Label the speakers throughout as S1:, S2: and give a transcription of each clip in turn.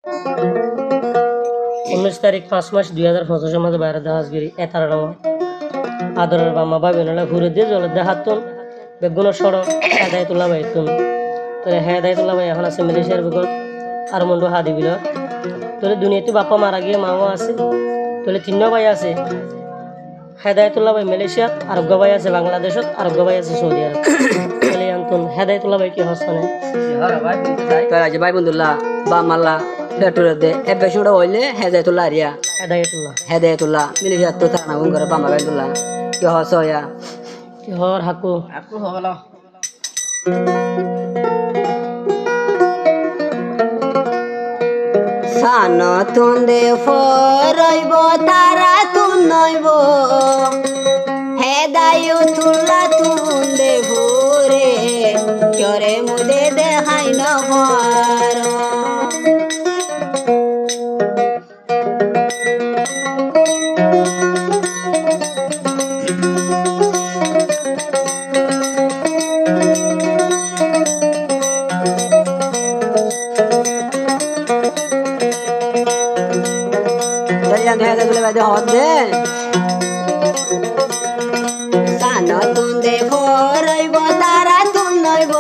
S1: 19 তারিখ 5 মাস 2025 মধ্যে বাইরে দাহাজগিরি এতার নাম আদরের বাম্মা ভাবি নালা ঘুরে দিয়ে জলে দেহাতুন বেগুন সড়ক হেদায়তুল্লাহ ভাই তুন তোরে হেদায়তুল্লাহ ভাই এখন আছে মালয়েশিয়ার বেগুন আর মন্ডু হাদি বিল তোরে দুনিয়াতে বাপ্পা মারা গিয়ে মাও আছে তোরে তিন ভাই আছে হেদায়তুল্লাহ ভাই মালয়েশিয়াত আরব ভাই আছে বাংলাদেশত আরব ভাই আছে সৌদি আরব তোলে আনতুন হেদায়তুল্লাহ ভাই কি হসনে
S2: তোরা যে ভাই বন্ধুল্লাহ বা মাল্লা পেটুরে দে এবে শুড়া হইলে হেদায়তুল্লাহ রিয়া হেদায়তুল্লাহ মিলিয়া তো তানা গুঙ্গর বামা বাইদুল্লাহ কি হসয়া
S1: কি হর হাকু
S2: হলো সান তুন্দে ফরইব তারা তুন নইব হেদায়তুল্লাহ তুন্দে ভোরে চরে মুদে দেখাই নহর তুন্দে ফরইব তারা তুন নইব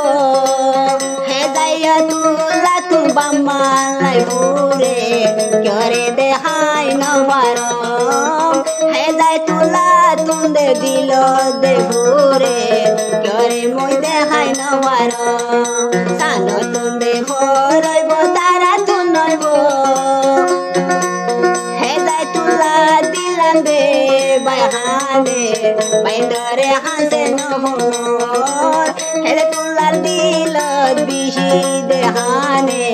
S2: হেদায়তুল্লাহ তুন বাম্মালাই ভোরে চরে দেখাই নহর হেদায়তুল্লাহ তুন্দে দিল দে ভোরে চরে মই দেখাই নহর সান তুন্দে ফরইব তারা তুন নইব হেদায়তুল্লাহ দিলাম দে বাইহানে বাইন্দরে হাসে নহর হেদায়তুল্লাহ দিল বিশি দেহানে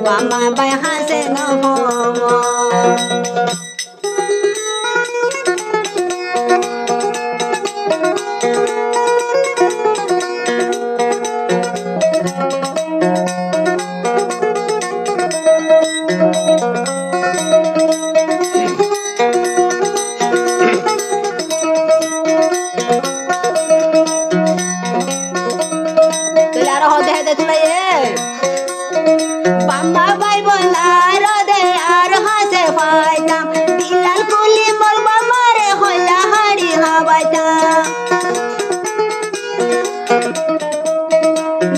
S2: বামা বাই হাসে নহর বাম্মা ভাই বলার দে আর হাসে পাইতাম দিলাল কুলি মোর বামারে হইলা হাড়ি হাবাইতাম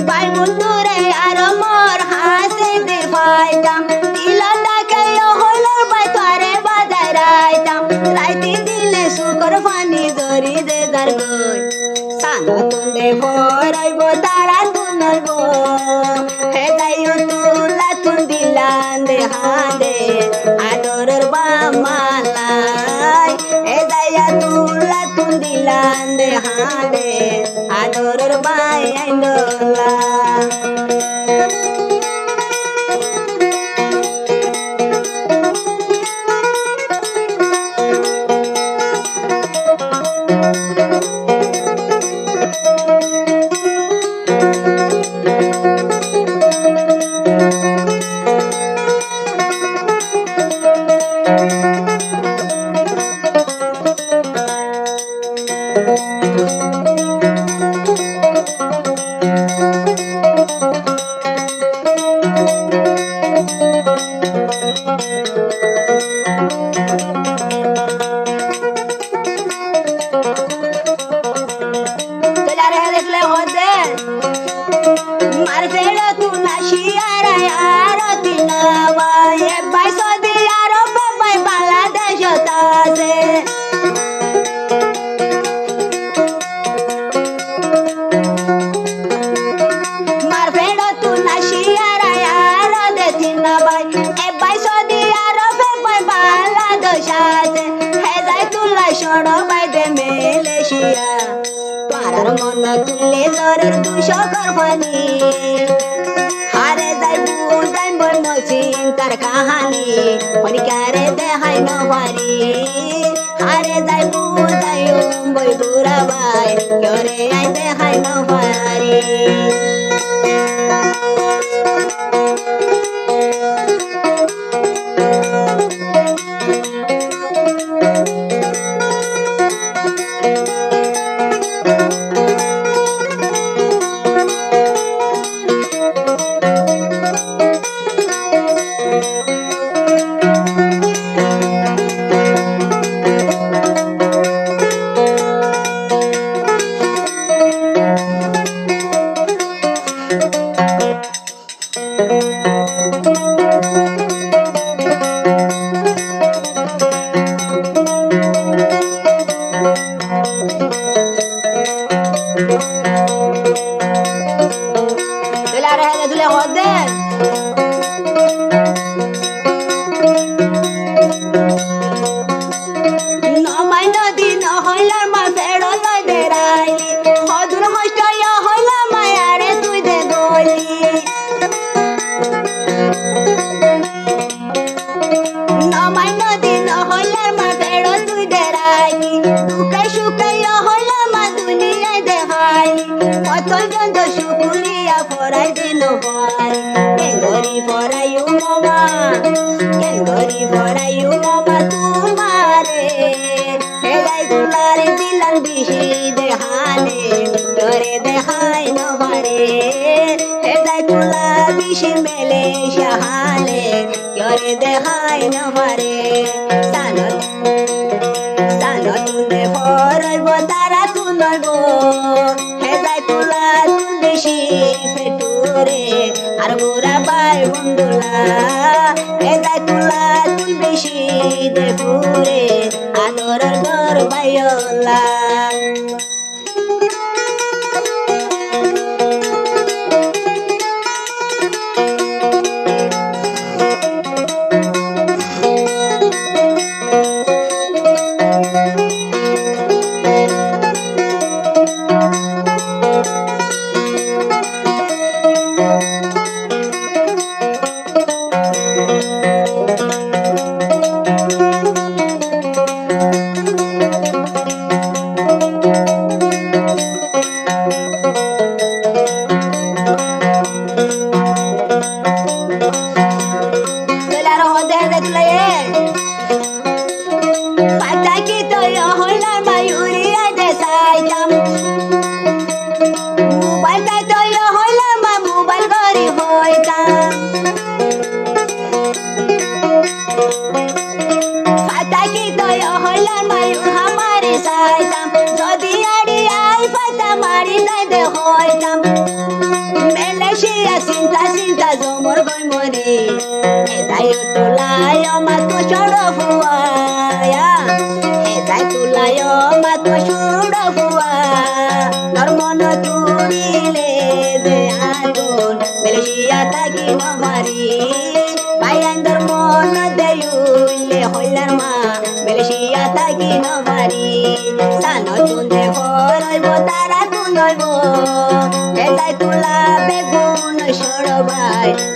S2: ভাই বন্ধুরে আর মোর হাসে দে পাইতাম দিলাল ডাকে হইল ভাই তারে বাজাই রাইতাম রাইতে দিলে শুকর পানি ধরি দে দার গই সানো তুন্দে ফরাইব তারা তুনইব হেদায়তুল্লাহ তুন দিলান দে হাদে আদরের বামালাই হেদায়তুল্লাহ তুন দিলান দে হাদে আদরের বাই আইন্দুল্লাহ मार फेड़ो तू नशियारा यारो तिनावा ये भाई सौदी यारो पे भाई बांग्लादेश तासे मार फेड़ो तू नशियारा यारो दे तिनावा ये भाई सौदी यारो पे भाई बांग्लादेश तासे हेदायतुल्लाह छोड़ो भाई दे मालয়েশিয়া পারার মন তুলে জরের দুশো করবানি হারে যাই বুঝাই মই মই চিন্তার কাহানি মনিকারে দেখাই নহারি হারে যাই বুঝাই মই বুড়া ভাই করে আই দেখাই নহারি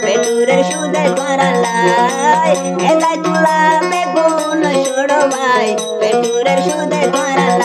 S2: Peturer sudah paralai, elai tula begun sorobai, peturer sudah paralai.